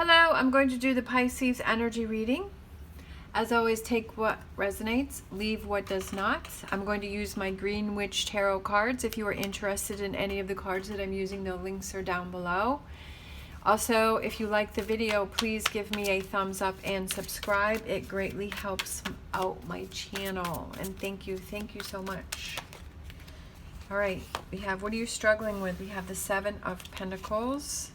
Hello, I'm going to do the Pisces energy reading. As always, take what resonates, leave what does not. I'm going to use my Green Witch Tarot cards. If you are interested in any of the cards that I'm using, the links are down below. Also, if you like the video, please give me a thumbs up and subscribe. It greatly helps out my channel. And thank you so much. All right, we have, what are you struggling with? We have the Seven of Pentacles.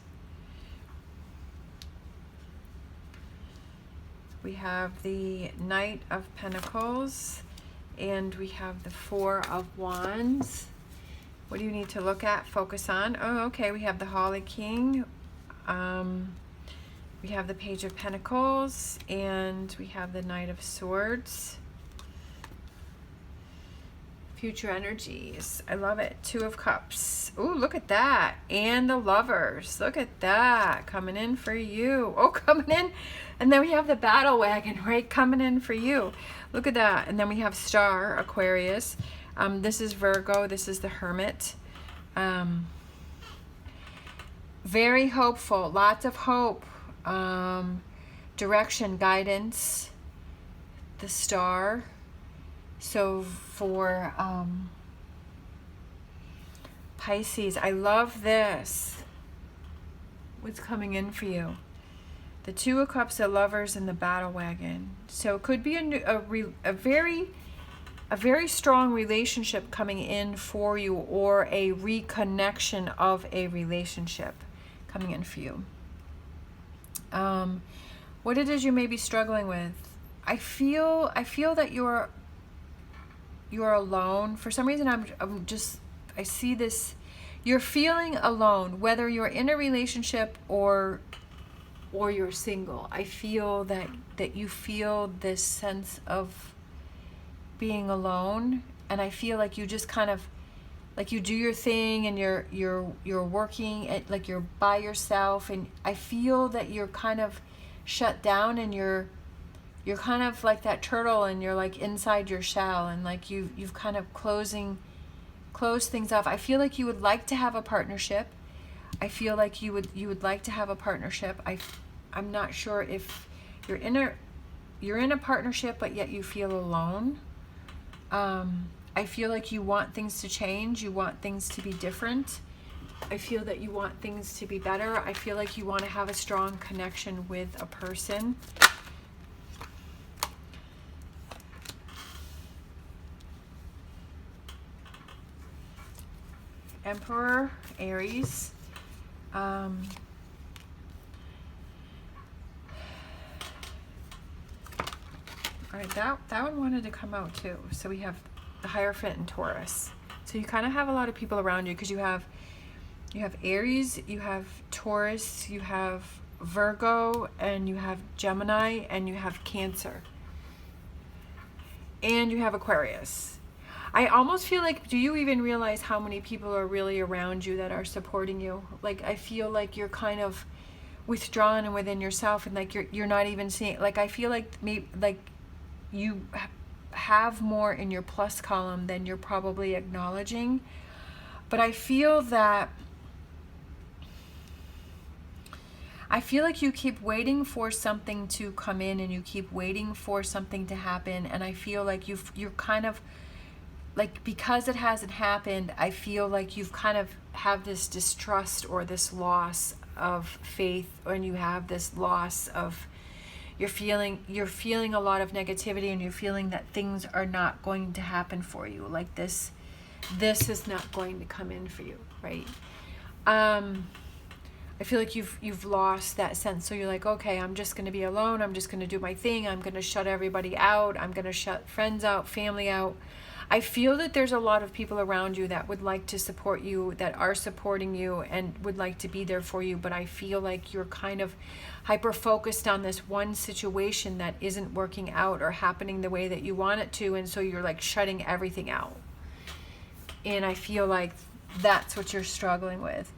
We have the Knight of Pentacles, and we have the Four of Wands. What do you need to look at, focus on? Oh, okay, we have the Holly King. We have the Page of Pentacles, and we have the Knight of Swords. Future energies. I love it. Two of Cups. Ooh, look at that. And the Lovers. Look at that. Coming in for you. Oh, coming in. And then we have the Battle Wagon, right? Coming in for you. Look at that. And then we have Star, Aquarius. This is Virgo. This is the Hermit. Very hopeful. Lots of hope. Direction, guidance. The Star. So for Pisces, I love this. What's coming in for you? The Two of Cups, the Lovers, and the Battle Wagon. So it could be a very strong relationship coming in for you, or a reconnection of a relationship coming in for you. What it is you may be struggling with. I feel that you're alone. For some reason, I see this, you're feeling alone, whether you're in a relationship or you're single. I feel that you feel this sense of being alone, and I feel like you just kind of, like, you do your thing and you're working at, like, you're by yourself, and I feel that you're kind of shut down, and you're kind of like that turtle, and you're like inside your shell, and like you've kind of closed things off. I feel like you would like to have a partnership. I feel like you would like to have a partnership. I'm not sure if you're in a partnership, but yet you feel alone. I feel like you want things to change. You want things to be different. I feel that you want things to be better. I feel like you want to have a strong connection with a person. Emperor, Aries. All right, that one wanted to come out too. So we have the Hierophant and Taurus. So you kind of have a lot of people around you, because you have Aries, you have Taurus, you have Virgo, and you have Gemini, and you have Cancer, and you have Aquarius. I almost feel like, do you even realize how many people are really around you that are supporting you? Like, I feel like you're kind of withdrawn and within yourself, and like you're not even seeing, like, I feel like maybe like you have more in your plus column than you're probably acknowledging. But I feel like you keep waiting for something to come in, and you keep waiting for something to happen, and I feel like you're kind of, like, because it hasn't happened, I feel like you've kind of have this distrust or this loss of faith, and you have this loss of, you're feeling a lot of negativity, and you're feeling that things are not going to happen for you. Like this is not going to come in for you, right? I feel like you've lost that sense. So you're like, okay, I'm just going to be alone. I'm just going to do my thing. I'm going to shut everybody out. I'm going to shut friends out, family out. I feel that there's a lot of people around you that would like to support you, that are supporting you, and would like to be there for you. But I feel like you're kind of hyper-focused on this one situation that isn't working out or happening the way that you want it to. And so you're like shutting everything out. And I feel like that's what you're struggling with.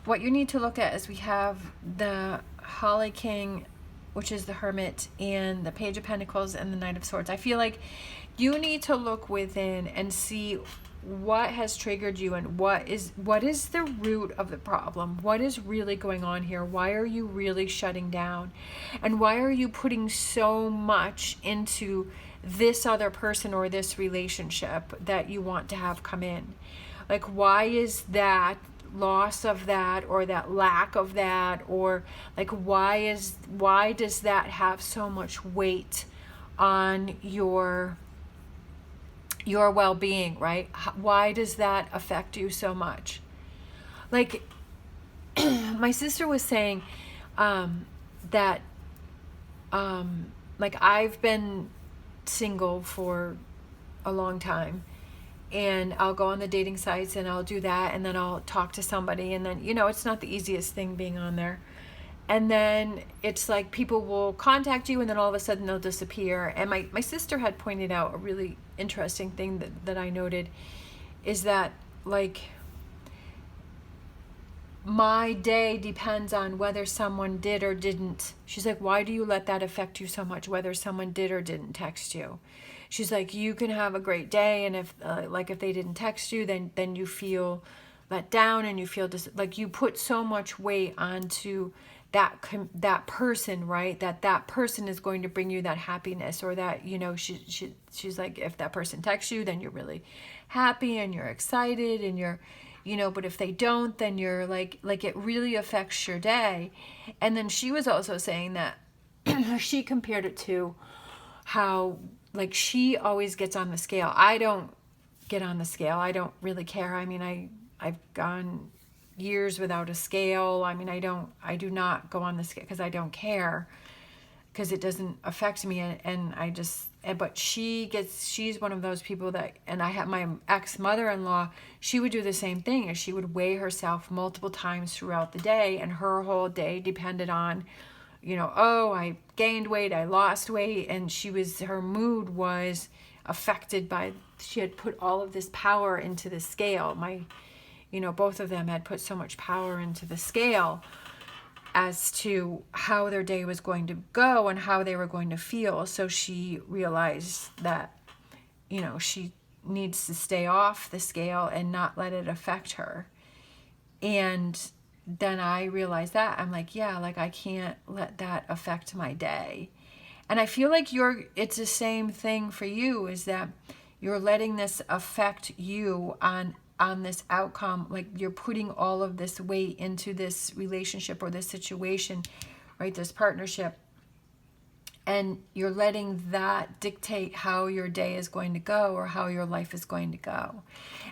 What you need to look at is we have the Holly King, which is the Hermit, and the Page of Pentacles, and the Knight of Swords. I feel like you need to look within and see what has triggered you, and what is the root of the problem? What is really going on here? Why are you really shutting down? And why are you putting so much into this other person or this relationship that you want to have come in? Like, why is that loss of that, or that lack of that, or like why does that have so much weight on your well-being, right? Why does that affect you so much? Like, my sister was saying that like, I've been single for a long time, and I'll go on the dating sites and I'll do that, and then I'll talk to somebody, and then, it's not the easiest thing being on there. And then it's like people will contact you, and then all of a sudden they'll disappear. And my sister had pointed out a really interesting thing that I noted, is that, like, my day depends on whether someone did or didn't. She's like, why do you let that affect you so much, whether someone did or didn't text you? She's like, you can have a great day, and if they didn't text you, then you feel let down, and you feel like you put so much weight onto that person, right? That person is going to bring you that happiness, or that, she's like, if that person texts you, then you're really happy and you're excited, and you're, but if they don't, then you're like it really affects your day. And then she was also saying that she compared it to how, like, she always gets on the scale. I don't get on the scale. I don't really care. I mean, I've gone years without a scale. I mean, I do not go on the scale because I don't care, because it doesn't affect me. And I just, but she's one of those people that, and I have my ex-mother-in-law, she would do the same thing, and she would weigh herself multiple times throughout the day, and her whole day depended on, oh, I gained weight, I lost weight, and her mood was affected by, she had put all of this power into the scale. Both of them had put so much power into the scale as to how their day was going to go and how they were going to feel. So she realized that, she needs to stay off the scale and not let it affect her. And then I realized that. I'm like, yeah, like, I can't let that affect my day. And I feel like it's the same thing for you, is that you're letting this affect you on this outcome. Like, you're putting all of this weight into this relationship or this situation, right? This partnership. And you're letting that dictate how your day is going to go, or how your life is going to go.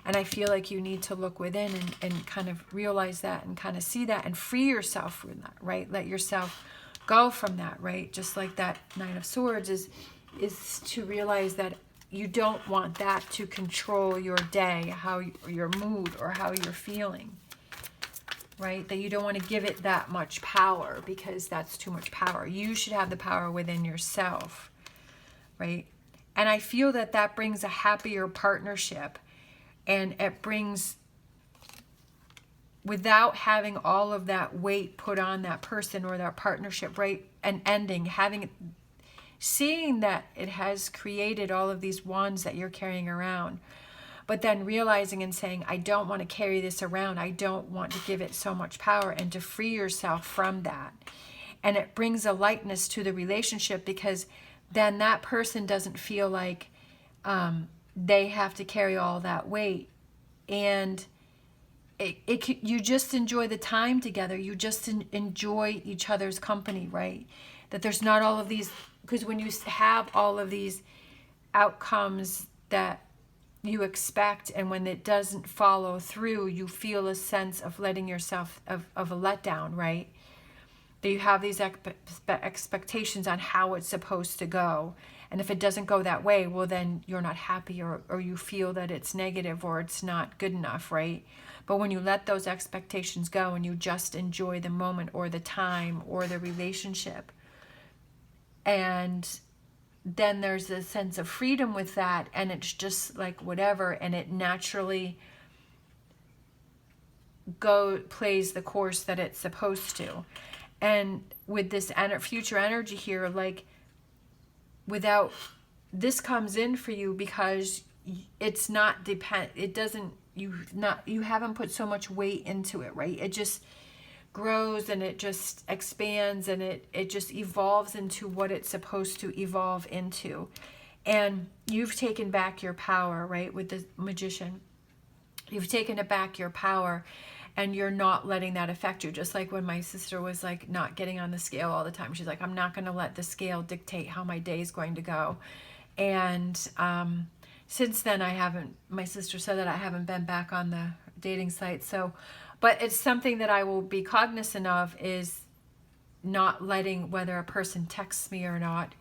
And I feel like you need to look within and kind of realize that, and kind of see that, and free yourself from that, right? Let yourself go from that, right? Just like that Nine of Swords is to realize that you don't want that to control your day, your mood, or how you're feeling, right? That you don't want to give it that much power, because that's too much power. You should have the power within yourself, right? And I feel that brings a happier partnership, and it brings, without having all of that weight put on that person or that partnership, right? And seeing that it has created all of these wands that you're carrying around, but then realizing and saying, I don't want to carry this around. I don't want to give it so much power, and to free yourself from that. And it brings a lightness to the relationship, because then that person doesn't feel like they have to carry all that weight. And you just enjoy the time together. You just enjoy each other's company, right? That there's not all of these, because when you have all of these outcomes that you expect, and when it doesn't follow through, you feel a sense of letting yourself, of a letdown, right? That you have these expectations on how it's supposed to go. And if it doesn't go that way, well, then you're not happy, or you feel that it's negative, or it's not good enough, right? But when you let those expectations go, and you just enjoy the moment, or the time, or the relationship, and then there's a sense of freedom with that, and it's just like whatever, and it naturally plays the course that it's supposed to. And with this future energy here, like, without this comes in for you because it's not it doesn't, you haven't put so much weight into it, right? It just grows and it just expands and it just evolves into what it's supposed to evolve into. And you've taken back your power, right? With the Magician, you've taken it back, your power, and you're not letting that affect you. Just like when my sister was like not getting on the scale all the time. She's like, I'm not going to let the scale dictate how my day is going to go. And since then my sister said that I haven't been back on the dating site. So, but it's something that I will be cognizant of, is not letting whether a person texts me or not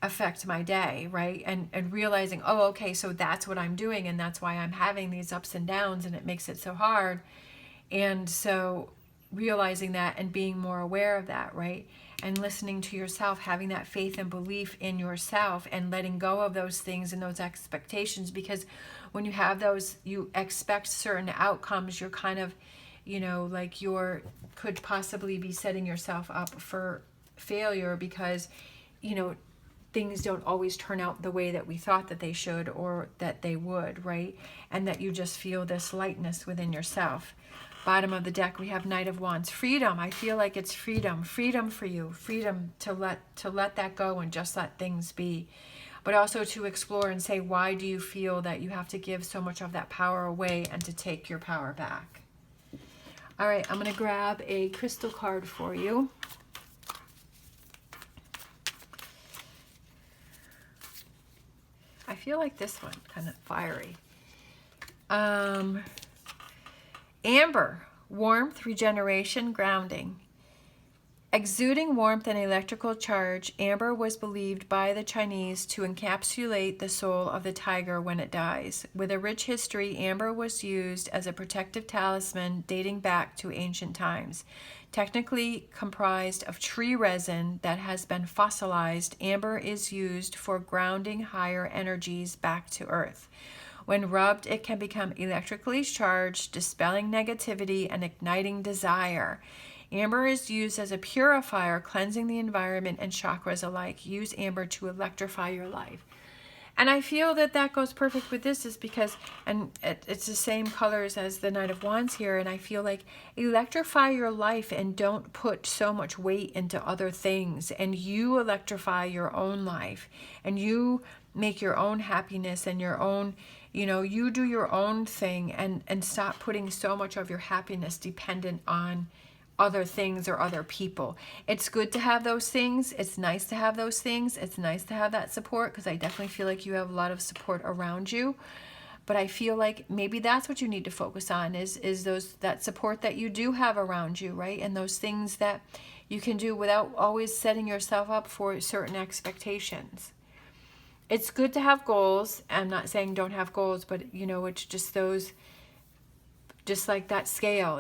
affect my day, right? And realizing, oh, okay, so that's what I'm doing, and that's why I'm having these ups and downs, and it makes it so hard. And so realizing that and being more aware of that, right? And listening to yourself, having that faith and belief in yourself, and letting go of those things and those expectations. Because when you have those, you expect certain outcomes, you're kind of, like could possibly be setting yourself up for failure, because, things don't always turn out the way that we thought that they should or that they would, right? And that you just feel this lightness within yourself. Bottom of the deck, we have Knight of Wands. Freedom. I feel like it's freedom. Freedom for you. Freedom to let that go and just let things be. But also to explore and say, why do you feel that you have to give so much of that power away and to take your power back? All right, I'm going to grab a crystal card for you. I feel like this one, kind of fiery. Amber, warmth, regeneration, grounding. Exuding warmth and electrical charge, amber was believed by the Chinese to encapsulate the soul of the tiger when it dies. With a rich history, amber was used as a protective talisman dating back to ancient times. Technically comprised of tree resin that has been fossilized, amber is used for grounding higher energies back to earth. When rubbed, it can become electrically charged, dispelling negativity and igniting desire. Amber is used as a purifier, cleansing the environment and chakras alike. Use amber to electrify your life. And I feel that that goes perfect with this, is because, and it's the same colors as the Knight of Wands here, and I feel like electrify your life and don't put so much weight into other things, and you electrify your own life, and you make your own happiness and your own, you do your own thing, and stop putting so much of your happiness dependent on other things or other people. It's good to have those things. It's nice to have those things. It's nice to have that support, because I definitely feel like you have a lot of support around you. But I feel like maybe that's what you need to focus on, is that support that you do have around you, right? And those things that you can do without always setting yourself up for certain expectations. It's good to have goals. I'm not saying don't have goals, but it's just those, just like that scale,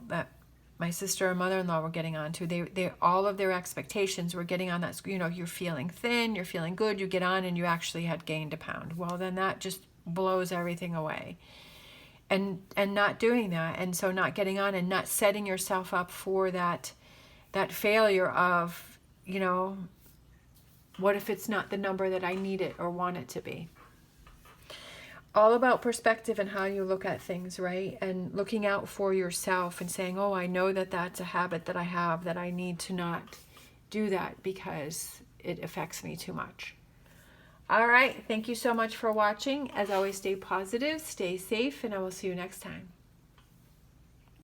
that my sister and mother-in-law were getting onto. They all of their expectations were getting on that. You're feeling thin, you're feeling good, you get on and you actually had gained a pound. Well, then that just blows everything away. And not doing that, and so not getting on and not setting yourself up for that failure of, what if it's not the number that I need it or want it to be? All about perspective and how you look at things, right? And looking out for yourself and saying, oh, I know that that's a habit that I have, that I need to not do that because it affects me too much. All right. Thank you so much for watching. As always, stay positive, stay safe, and I will see you next time.